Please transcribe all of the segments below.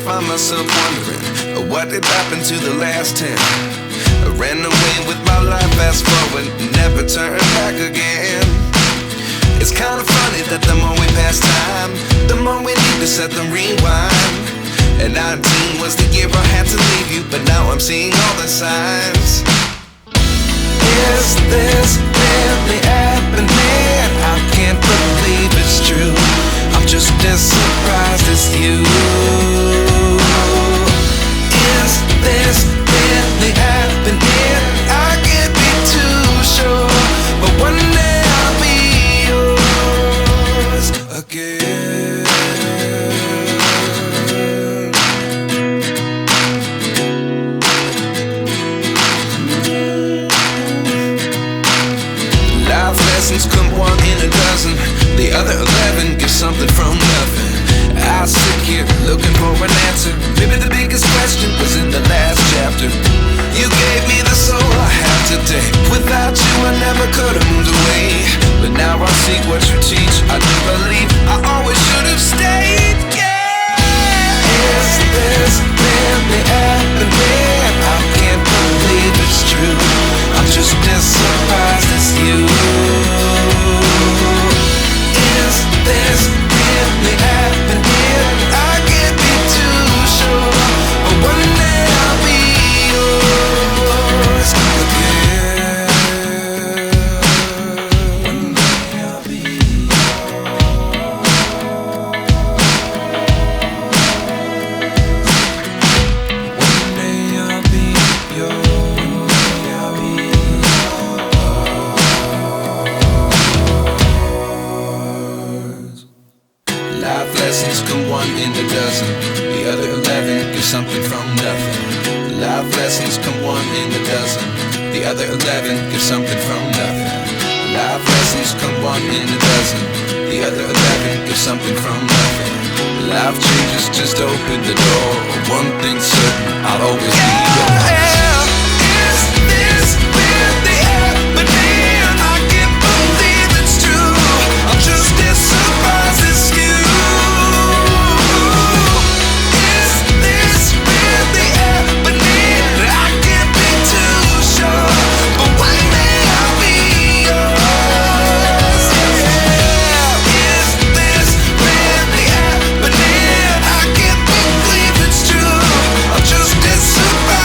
find myself wondering what did happen to the last 10. I ran away with my life, fast forward, never turn back again. It's kind of funny that the more we pass time, the more we need to set them rewind. And 19 was the year I had to leave you, but now I'm seeing all the signs. Is this really happening? I can't believe it's true. I'm just as surprised as you. Is this really happening? I can't be too sure, but one day I'll be yours again. Life lessons come one in a dozen, the other 11 give something from nothing. I sit here looking for an answer. Maybe the biggest question was in the last chapter. You gave me the soul I have today. Without you I never could have moved away. But now I see what you teach. I do believe I always should have stayed. Yeah. Is this really happening? I can't believe it's true. I'm just as surprised as you. Is this really happening? I can't be too sure, but one day I'll be yours again. One day I'll be yours. One day I'll be yours. I'll be yours. Life lessons come one in a dozen, the other 11 give something from nothing. Life lessons come one in a dozen, the other 11 give something from nothing. Life lessons come one in a dozen, the other 11 give something from nothing. Life changes just open the door. One thing's certain, I'll always be yours. Is this really happening? I can't believe it's true. I'm just as surprised as you. Surprise.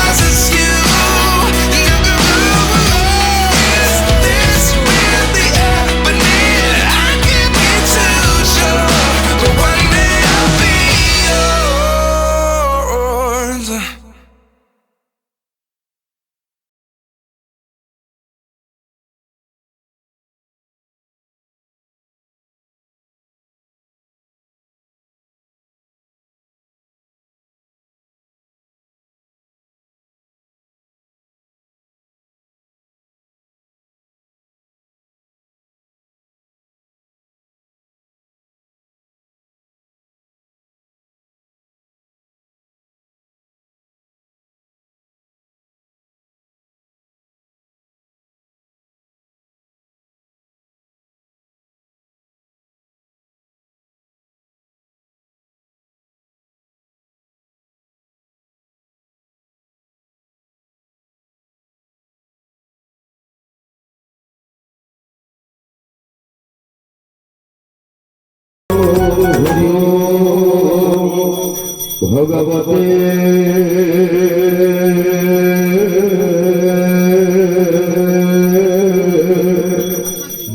ভগবতে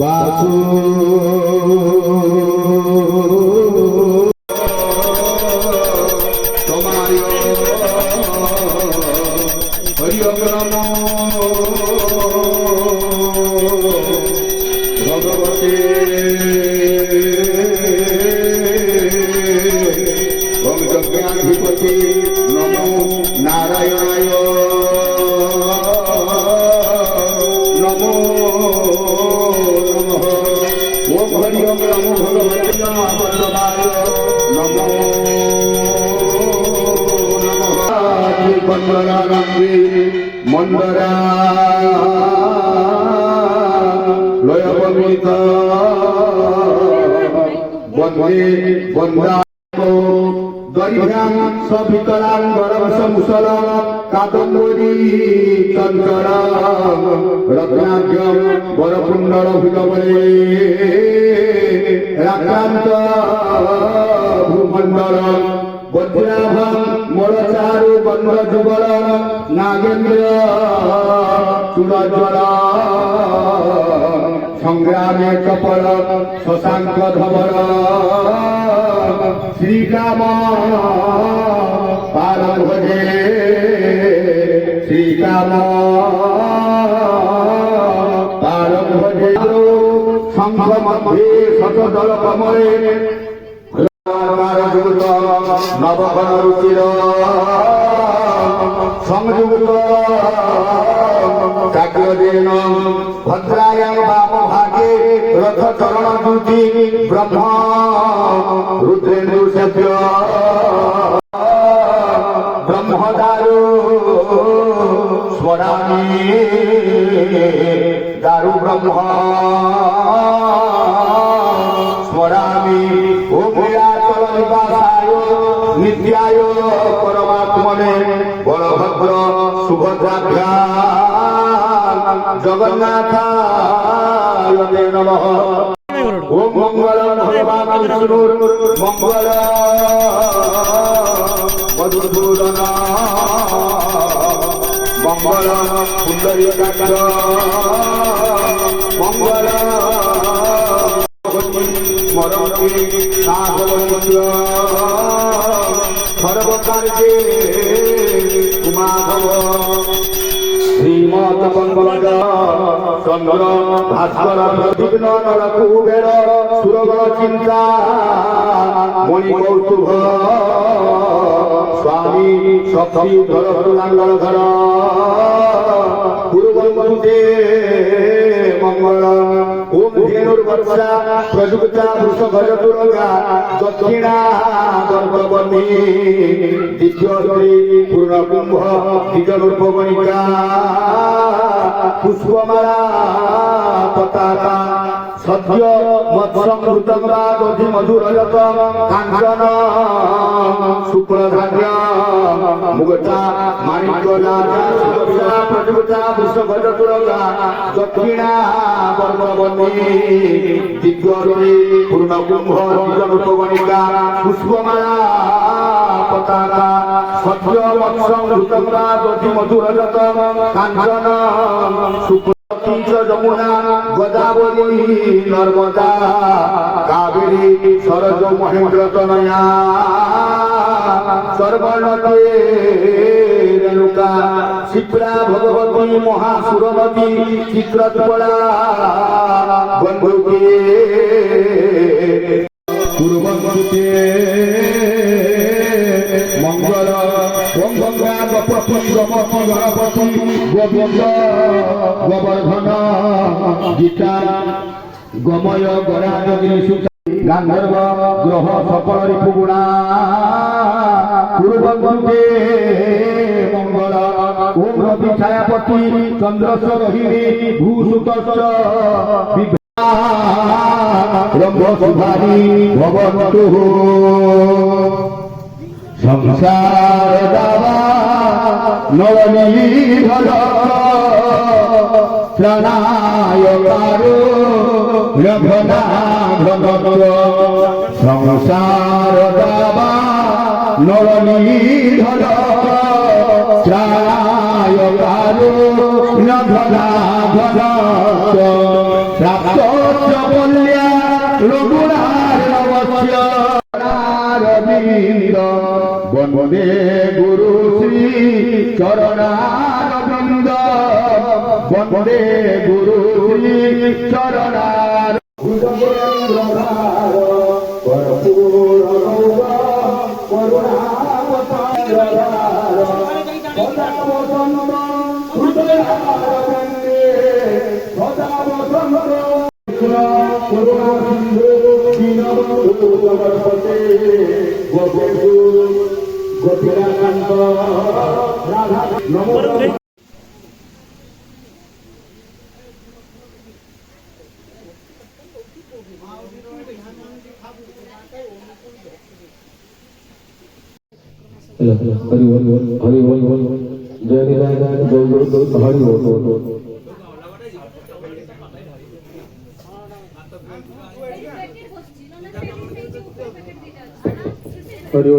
বাসু তোমায় হরি নম ভগবতে জ্ঞানাধিপতি নমো নারায়ণায় নমো নমঃ ওম হরি ওম নমো ভগবতে বল্লভায় নমো নমঃ বন্দরানন্দে মন্দরা লয়বমিত বন্দে বন্দা দরিদ্রাং সবিতরাং গরবশ মুসল কাদম্বরী চঞ্চল রত্নাঢ্যম বরকুণ্ডল ভুজবলে রাক্রান্ত ভূমণ্ডল বজ্রাভং মরচারু বন্দ যুগল নাগেন্দ্র চূড়জ্বল সংগ্রামে চপল শশাঙ্ক ধবল শ্রীরাম পালন ভজে শ্রীরাম পালন ভজে সংঘ মধ্যে শতদল কমলে নবঘন রুচির সংযুক্ত চাক্রদেন ভদ্রায়ং বাম ভাগে রথ চরণ দুটি ব্রহ্ম রুদ্রেন্দ্র সেভ্য ব্রহ্মদারু স্মরামি দারু ব্রহ্ম স্মরামি ওম লীলাচল নিবাসায় নিত্যায় পরমাত্মনে বলভদ্র সুভদ্রাভ্যা জগন্নাথায় নমঃ ওম মঙ্গলম ভগবান বিষ্ণুর মঙ্গল মধুসূদন মঙ্গল পুণ্ডরীকাক্ষ মঙ্গল স্মরণে সাধবন্দ্য সর্বকার্যে উমাধব শ্রীমত পঙ্কজ চন্দ্র ভাস্কর বিঘ্ন নর কুবের সুরগণ চিন্তা মণি কৌতুভ স্বামী শক্তি ধর লাঙ্গল ধর পূর্ববন্ধে মঙ্গল ওম ধেনুর্বর্ষা প্রযুক্তা বৃষভজ দুর্গা দক্ষিণা গর্ভবতী দ্বিতীয় শ্রী পূর্ণকুম্ভ দ্বিজরূপগণিকা পুষ্পমালা পতাকা সদ্য মৎসমৃতঙ্গা দধি মধুরয়ত কাঞ্চন শুক্লধার্য মুগটা মাণিক্যলা প্রযুক্তা বৃষভজ দুর্গা দক্ষিণা গর্ভবতী দ্বিতীয় শ্রী পূর্ণকুম্ভ দ্বিজরূপগণিকা পুষ্পমালা পতাকা সদ্য মৎসমৃতঙ্গা দধি মধুরয়ত কাঞ্চন শুক্ল যমুনা গোদাবরী নর্মদা কাবেরী সরজ মহেন্দ্র তনয়া সর্বনতে রেণুকা শিপ্রা ভগবতী মহাসুরমতী চিত্রৎপলা বন্ধুকে পূর্ববর্তী মঙ্গল ওম গঙ্গা গপতি গমতি গণপতি গোবিন্দ গোবর্ধন গীতা গময় গরাজগিরি সুতা গান্ধর্ব গ্রহ সকল রিপুগুণা পূর্ববর্তী মঙ্গল ওম রবি ছায়াপতি চন্দ্রস্য রোহিণী ভূসুতস্য ব্রহ্ম সুধারি ভবন্তু সংসার দাবা নবনীধর প্রাণায় কারো রঘনা ঘন সংসার দাবা নরনীধর ত্রায় কারো নধনা ধন প্রাপ্ত কল্যা রঘুনার নবস্য রবীন্দ্র বন্দে গুরু শ্রী চরণারবিন্দ বন্দে গুরু শ্রী চরণার हरि बोल जय निदान जय गुरु हरि बोल हरि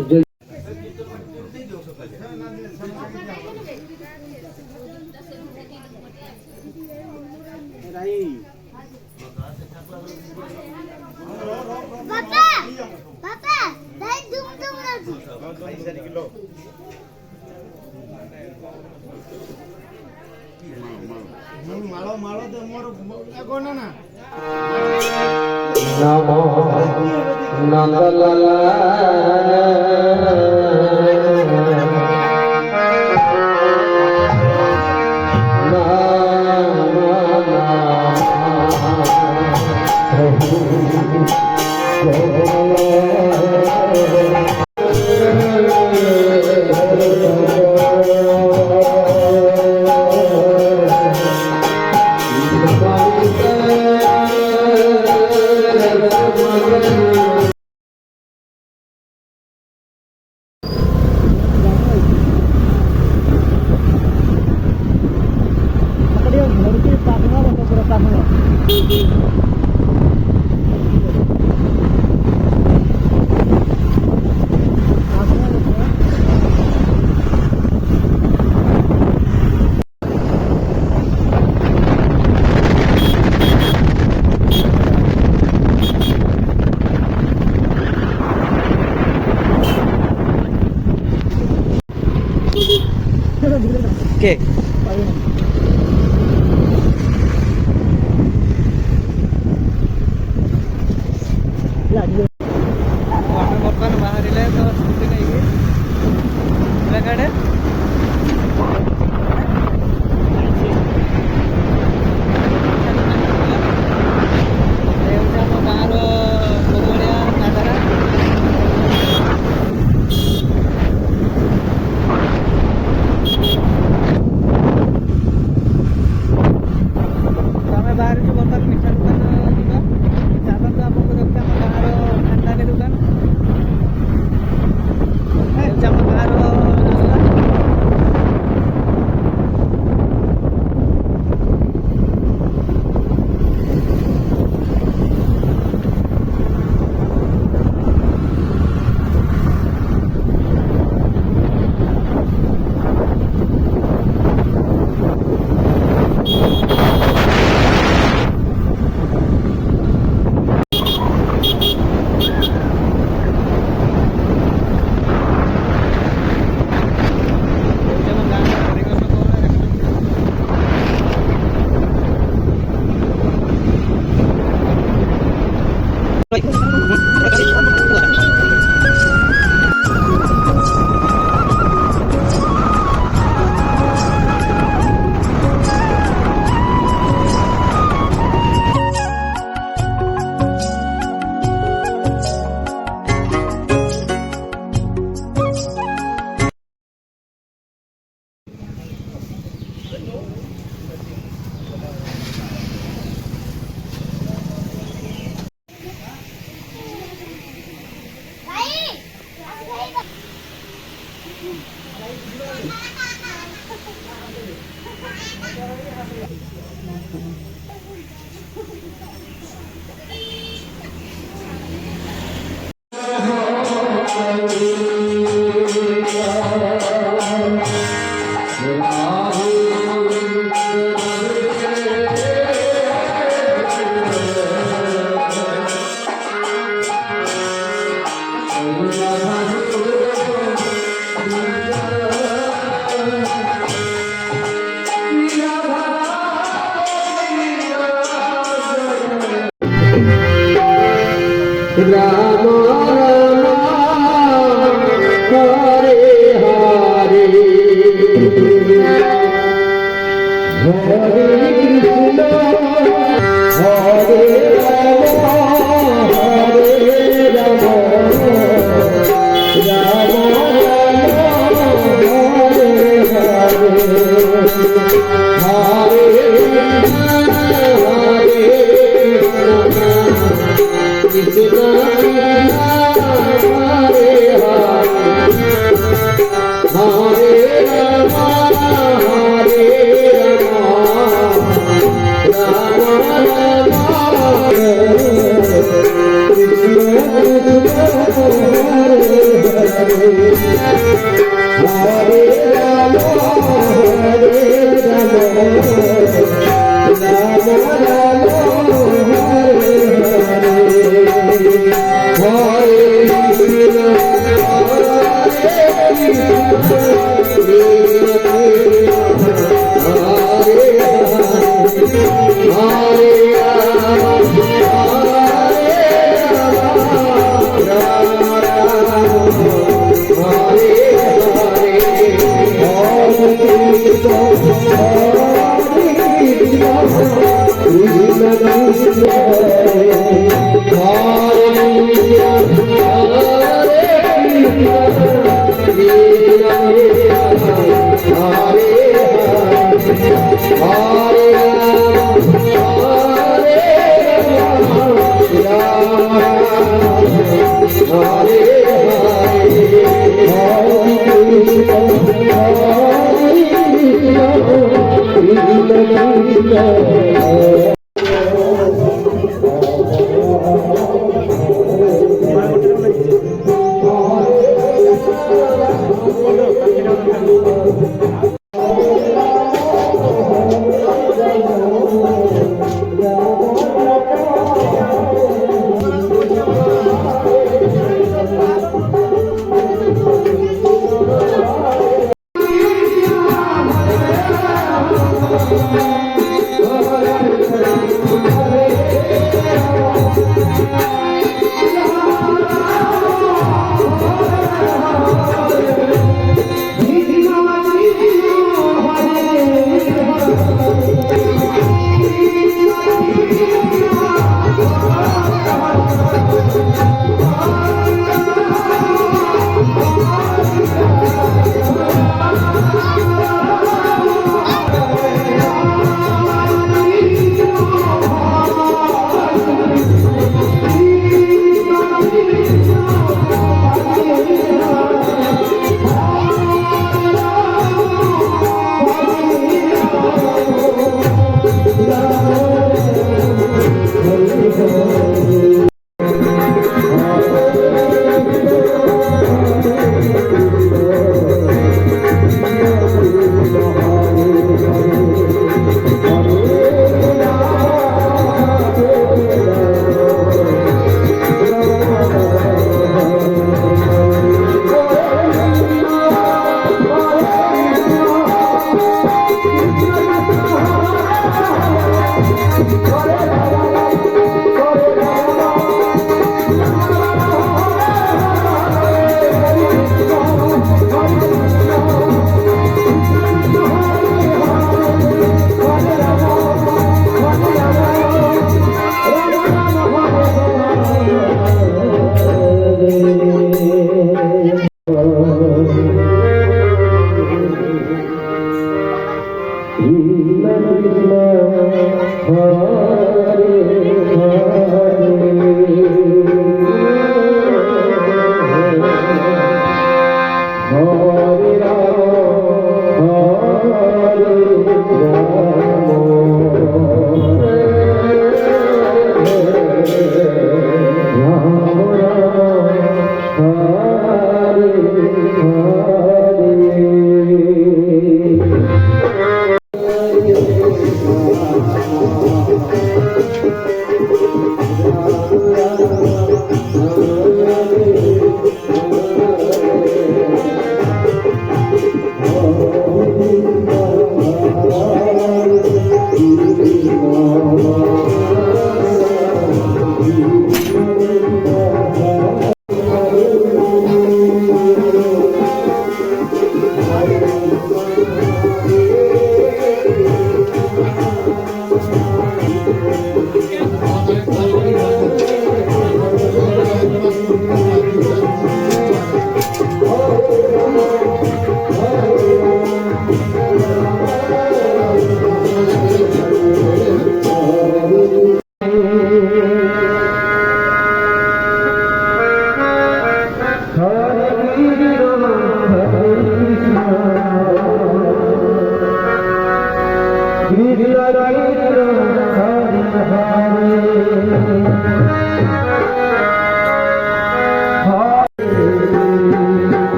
जय नमो Nandlal Oke. Water bahar ile to shooting ini. Silakan deh.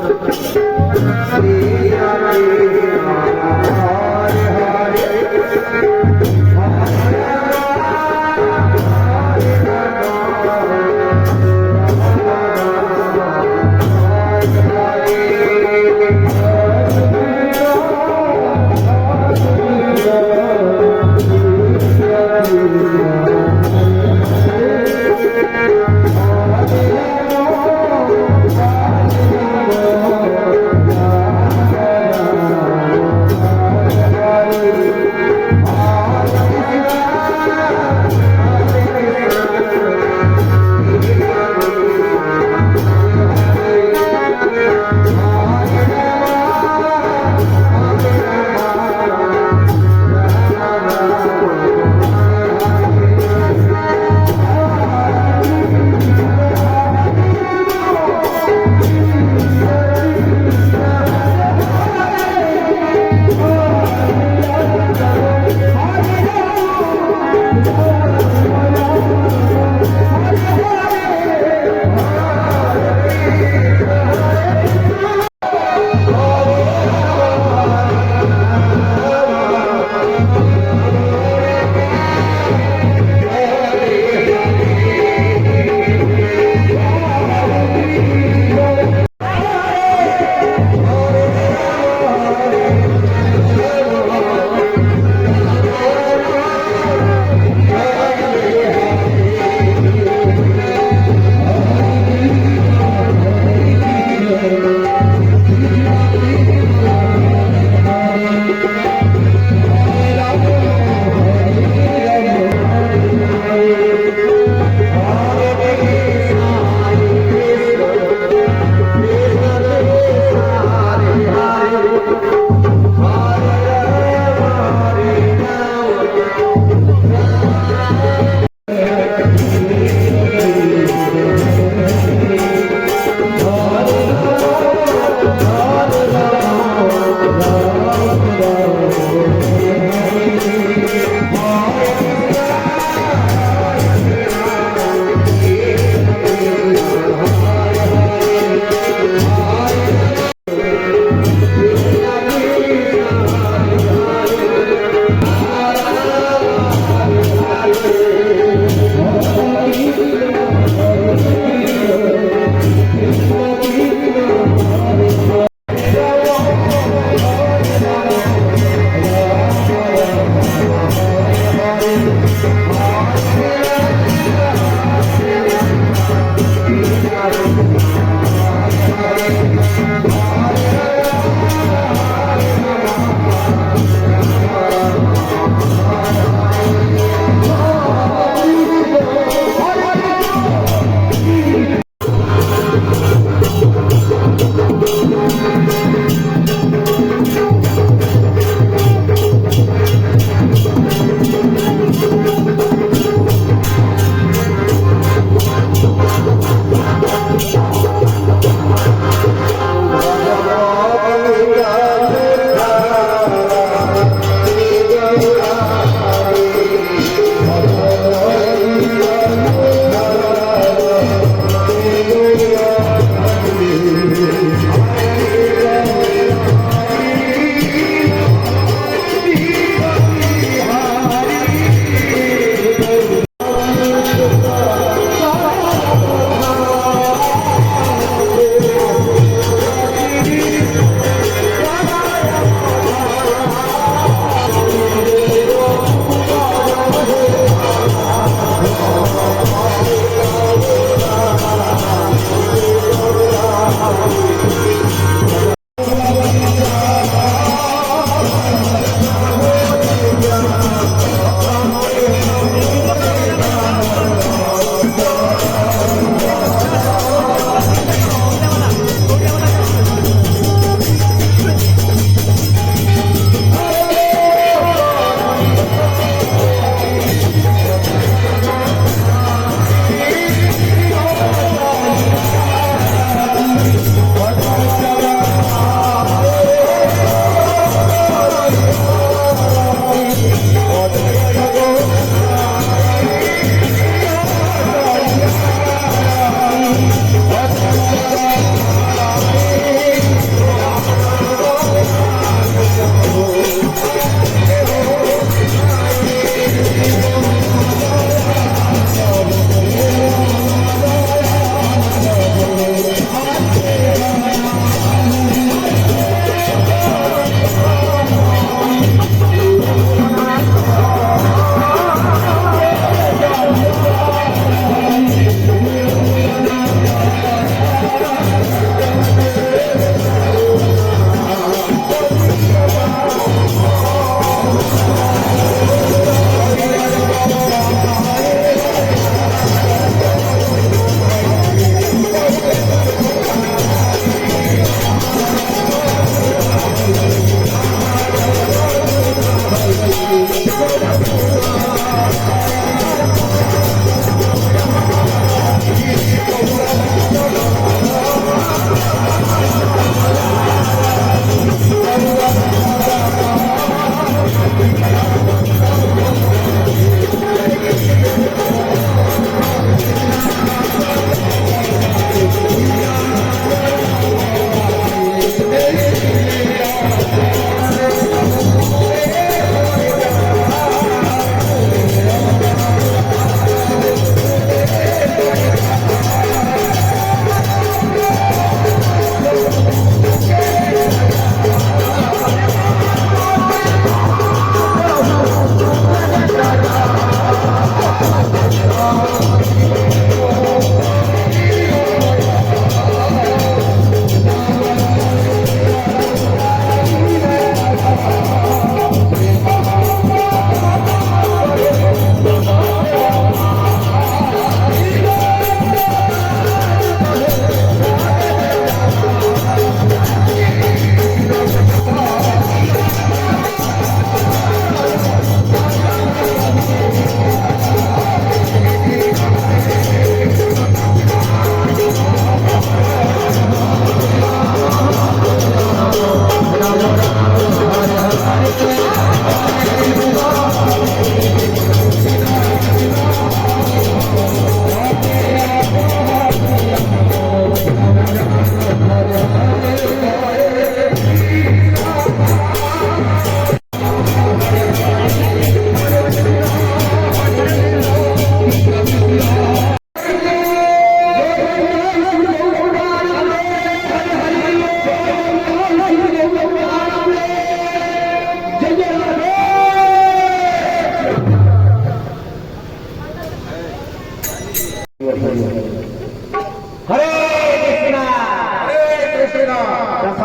Hare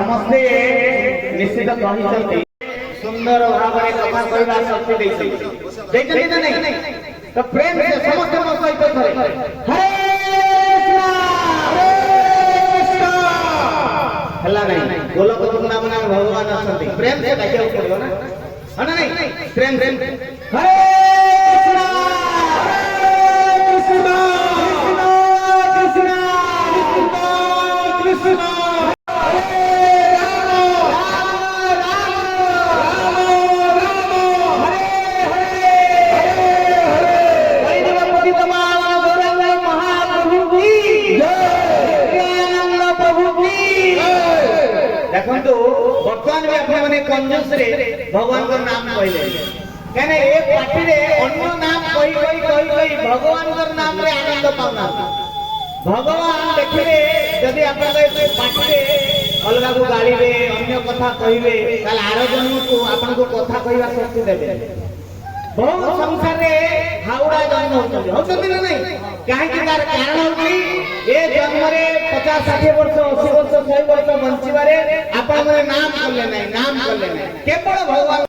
ସମସ୍ତେ ନିଶ୍ଚିତ କହିଛନ୍ତି ସୁନ୍ଦର ଭାବରେ କଥା କହିବା ଶକ୍ତି ଦେଇଛନ୍ତି ନା ନାହିଁ ତ ପ୍ରେମ ସେ ସମସ୍ତେ ମୋ ସହିତ ଥରେ ହରେ କୃଷ୍ଣ ହେଲା ନାହିଁ ଗୋଲକ ବୃନ୍ଦାବନ ଭଗବାନ ଅଛନ୍ତି ପ୍ରେମ ସେ ଡାକିବାକୁ ପଡିବ ନା ହଁ ନା ନାହିଁ ପ୍ରେମ ହରେ କୃଷ୍ଣ କୃଷ୍ଣ କୃଷ୍ଣ କୃଷ୍ଣ देखो बर्तमान भी अपने मैंने कंजूस रे भगवान का नाम कहले कहने एक पार्टी रे अन्य नाम कही भगवान का नाम रे आनंद पाउना भगवान देखिले यदि आपन पार्टी रे अलगा को गाड़ी रे अन्य कथा कहिबे ताल आरो जन को आपन को कथा कहिबा शक्ति देबे बहुत संसार रे हाउड़ा जन्म होचंती ना नहीं काहे कि तार कारण होची ए जन्म रे 50 60 वर्ष 80 वर्ष 100 वर्ष बंचिबारे आपन माने नाम करले नहीं केवल भगवान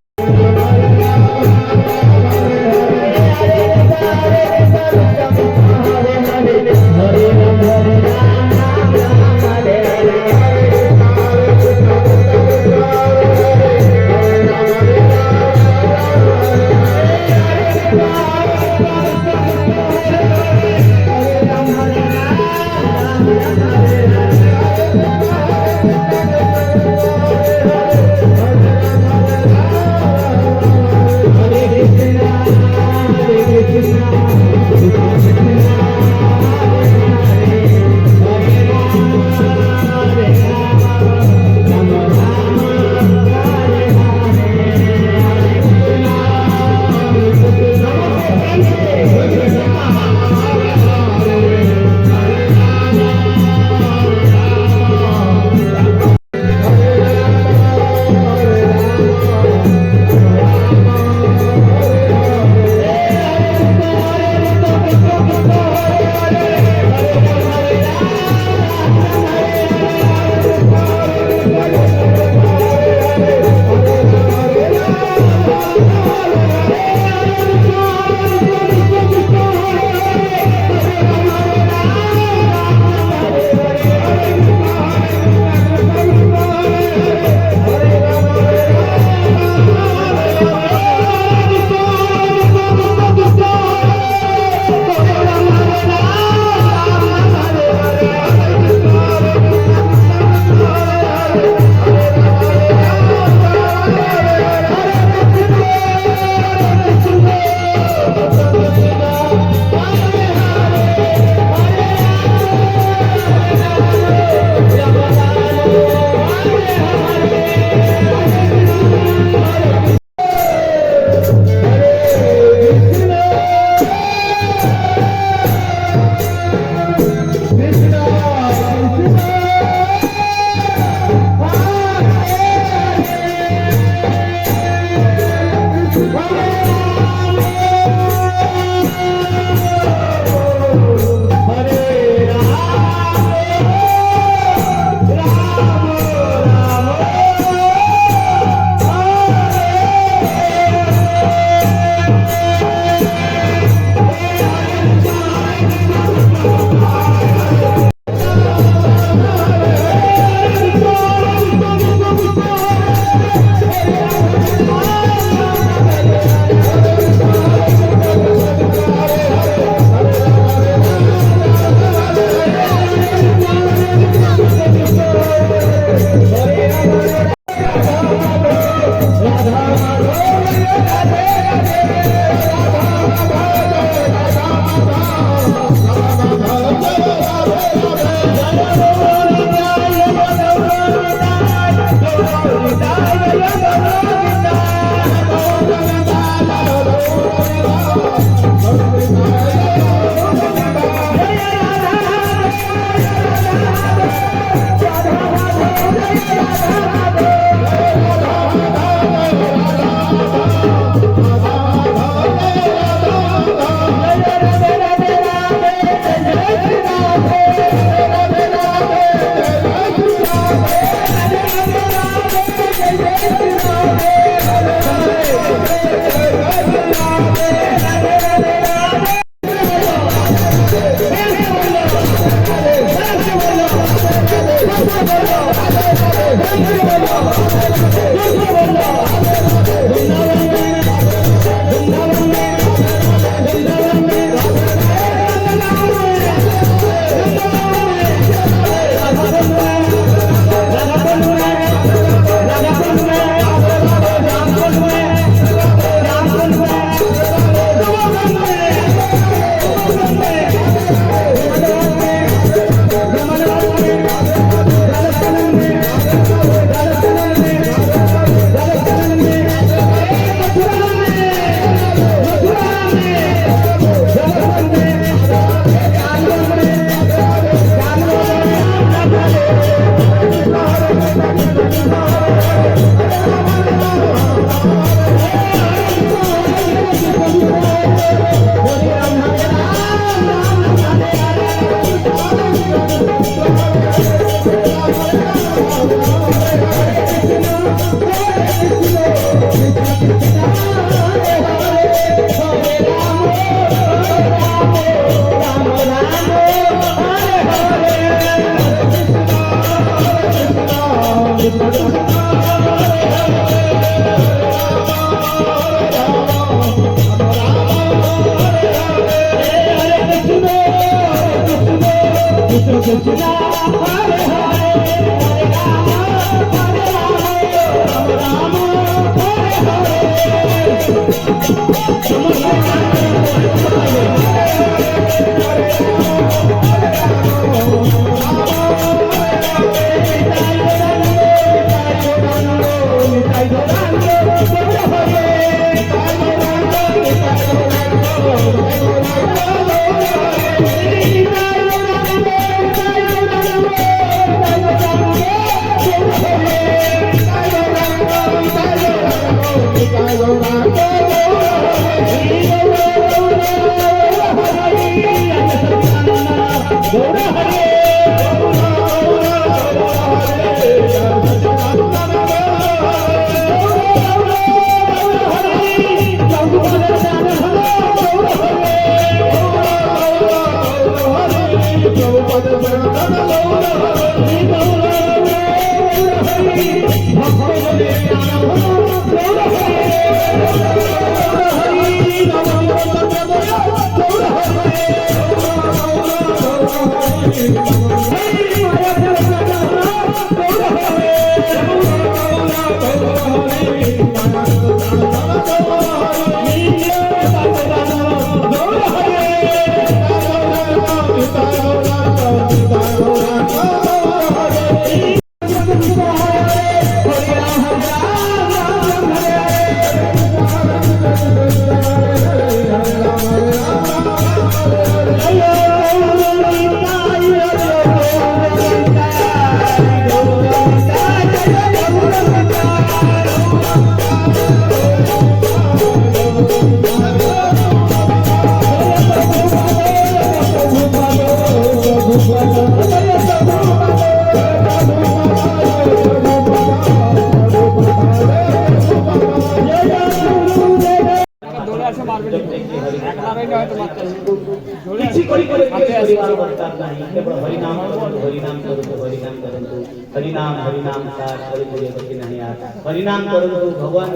हरिनाम करूँ भगवान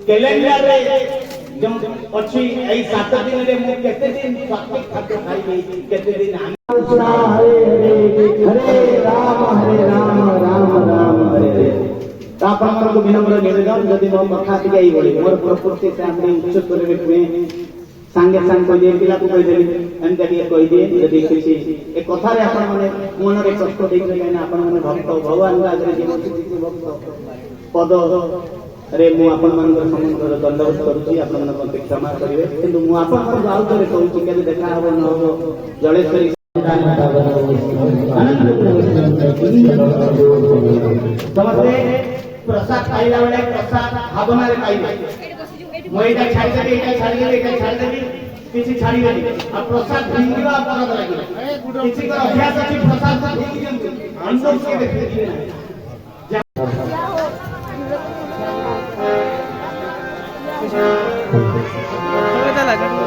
कैलेंडर रे जम अच्छी ऐ 7 दिन रे मु केते दिन स्वास्थ्य खाद्य खाई केते दिन हरे राम राम राम हरे हरे तापर मन को विनम्र निवेदन यदि मो कथा दिगाई बोली मोर प्रकृति से हमरे उच्च करे में सांगे सांग को जे पिला को कहि देली एंता के कहि दे यदि किसी ए कथा रे आपण माने मन रे कष्ट देख ले ना आपण माने भक्त भगवान आगे जे भक्त पद रे मु आपण मन समुद्र दंडवत करूची आपण मन को क्षमा करिवे किंतु मु आपण को जाउ करे कहूची के देखा हो न हो जलेश्वरी समझे प्रसाद खाइला बेले प्रसाद भावना रे खाइबे मोइटा छाड़ी दे एटा छाड़ी दे एटा छाड़ी दे किछि छाड़ी दे आ प्रसाद भिंगिवा अपराध लागिला किछि कर अभ्यास अछि प्रसाद भिंगी जंतु अंदर से देखे दिए चला चला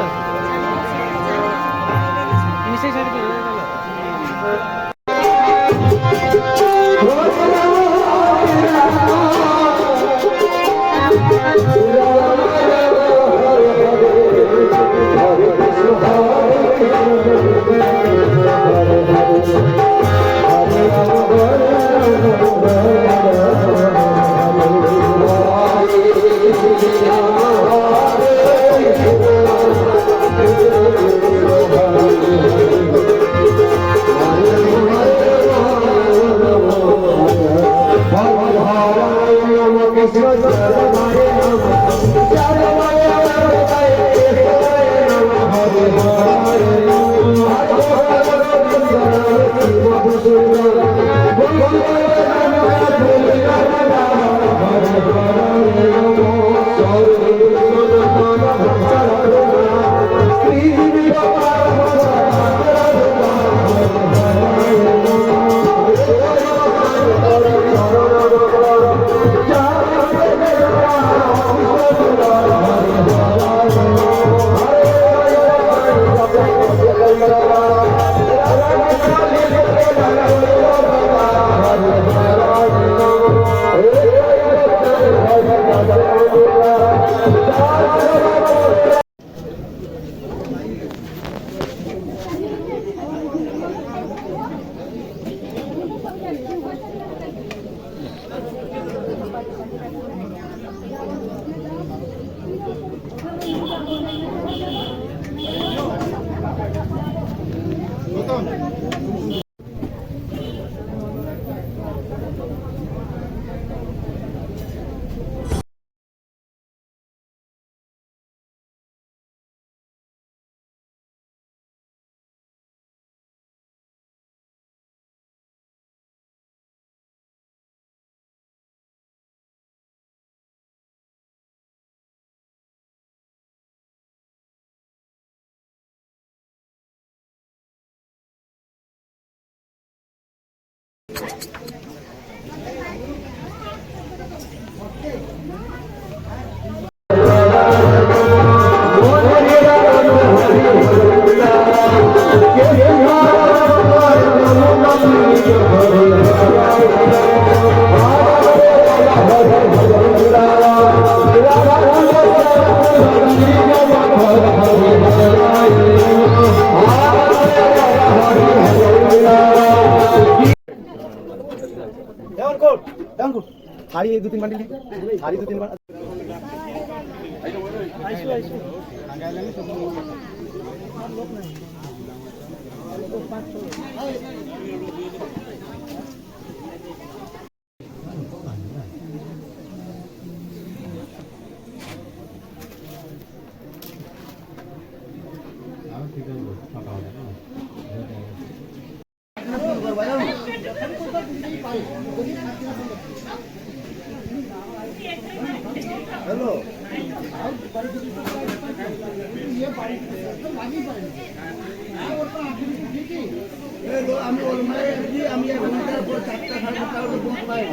नीचे छाड़ी दे चला sari 2-3 bundle sari 2-3 bundle hello আমি ওর মায়ের আমি 1 ঘন্টার পর 4টা 4:30 পৌঁছ পাই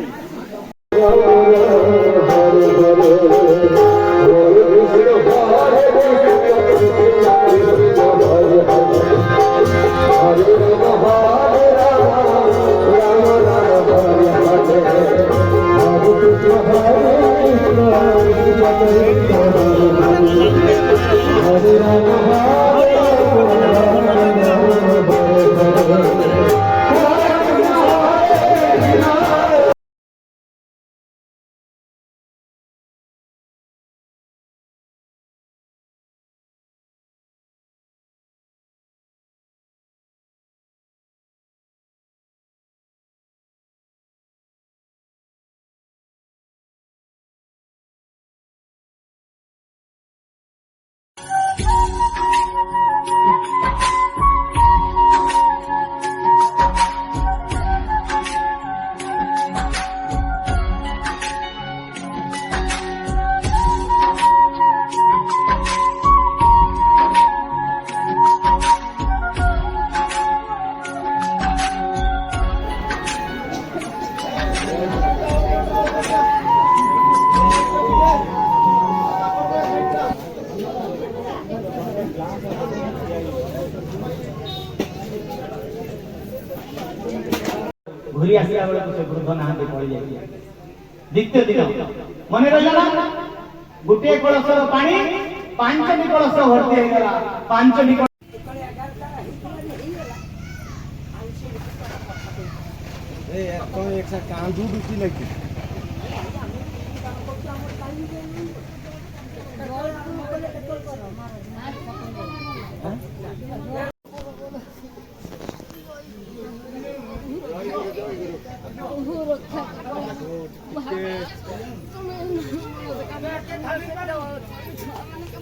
घुरी आसिया बेले से वृद्ध नाहांती पड़ी जाई द्वितीय दिन मन रहिला गुटे कलशर पानी 5 कलश भर्ती हो गला 5 ए तो एक सा कांदू डुटी लगी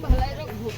ভালাই রাখবো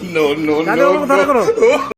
no, no, no, no.